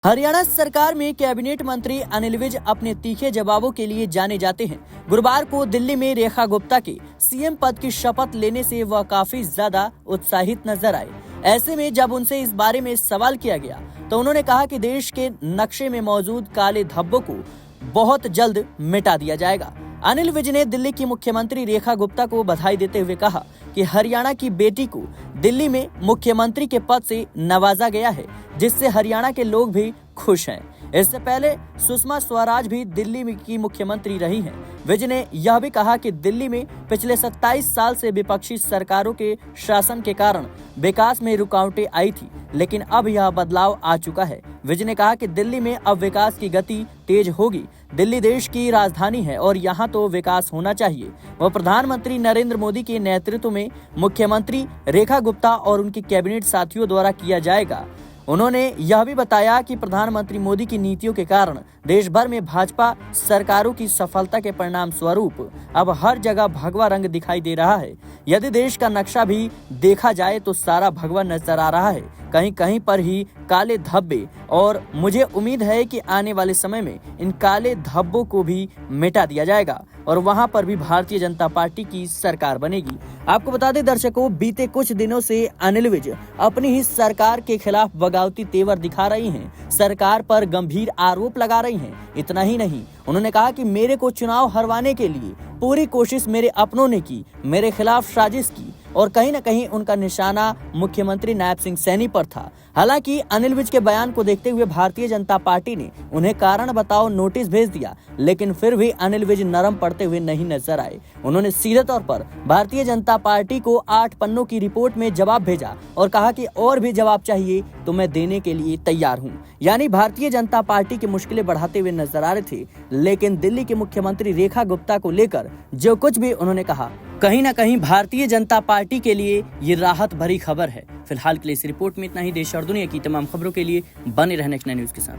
हरियाणा सरकार में कैबिनेट मंत्री अनिल विज अपने तीखे जवाबों के लिए जाने जाते हैं। गुरुवार को दिल्ली में रेखा गुप्ता के सीएम पद की शपथ लेने से वह काफी ज्यादा उत्साहित नजर आए। ऐसे में जब उनसे इस बारे में सवाल किया गया तो उन्होंने कहा कि देश के नक्शे में मौजूद काले धब्बों को बहुत जल्द मिटा दिया जाएगा। अनिल विज ने दिल्ली की मुख्यमंत्री रेखा गुप्ता को बधाई देते हुए कहा कि हरियाणा की बेटी को दिल्ली में मुख्यमंत्री के पद से नवाजा गया है, जिससे हरियाणा के लोग भी खुश हैं। इससे पहले सुषमा स्वराज भी दिल्ली की मुख्यमंत्री रही हैं। विज ने यह भी कहा कि दिल्ली में पिछले 27 साल से विपक्षी सरकारों के शासन के कारण विकास में रुकावटें आई थी, लेकिन अब यह बदलाव आ चुका है। विज ने कहा कि दिल्ली में अब विकास की गति तेज होगी। दिल्ली देश की राजधानी है और यहाँ तो विकास होना चाहिए। वह प्रधानमंत्री नरेंद्र मोदी के नेतृत्व में मुख्यमंत्री रेखा गुप्ता और उनके कैबिनेट साथियों द्वारा किया जाएगा। उन्होंने यह भी बताया कि प्रधानमंत्री मोदी की नीतियों के कारण देश भर में भाजपा सरकारों की सफलता के परिणाम स्वरूप अब हर जगह भगवा रंग दिखाई दे रहा है। यदि देश का नक्शा भी देखा जाए तो सारा भगवा नजर आ रहा है, कहीं कहीं पर ही काले धब्बे, और मुझे उम्मीद है कि आने वाले समय में इन काले धब्बों को भी मिटा दिया जाएगा और वहां पर भी भारतीय जनता पार्टी की सरकार बनेगी। आपको बता दें दर्शकों, बीते कुछ दिनों से अनिल विज अपनी ही सरकार के खिलाफ बगावती तेवर दिखा रही हैं, सरकार पर गंभीर आरोप लगा रही हैं। इतना ही नहीं, उन्होंने कहा कि मेरे को चुनाव हरवाने के लिए पूरी कोशिश मेरे अपनों ने की, मेरे खिलाफ साजिश की, और कहीं न कहीं उनका निशाना मुख्यमंत्री नायब सिंह सैनी पर था। हालांकि अनिल विज के बयान को देखते हुए भारतीय जनता पार्टी ने उन्हें कारण बताओ नोटिस भेज दिया, लेकिन फिर भी अनिल विज नरम पड़ते हुए नहीं नजर आए। उन्होंने सीधे तौर पर भारतीय जनता पार्टी को 8 पन्नों की रिपोर्ट में जवाब भेजा और कहा कि और भी जवाब चाहिए तो मैं देने के लिए तैयार हूँ। यानी भारतीय जनता पार्टी की मुश्किलें बढ़ाते हुए नजर आ रहे थे, लेकिन दिल्ली की मुख्यमंत्री रेखा गुप्ता को लेकर जो कुछ भी उन्होंने कहा, कहीं ना कहीं भारतीय जनता पार्टी के लिए ये राहत भरी खबर है। फिलहाल के लिए इस रिपोर्ट में इतना ही। देश और दुनिया की तमाम खबरों के लिए बने रहने नेक्स्ट न्यूज के साथ।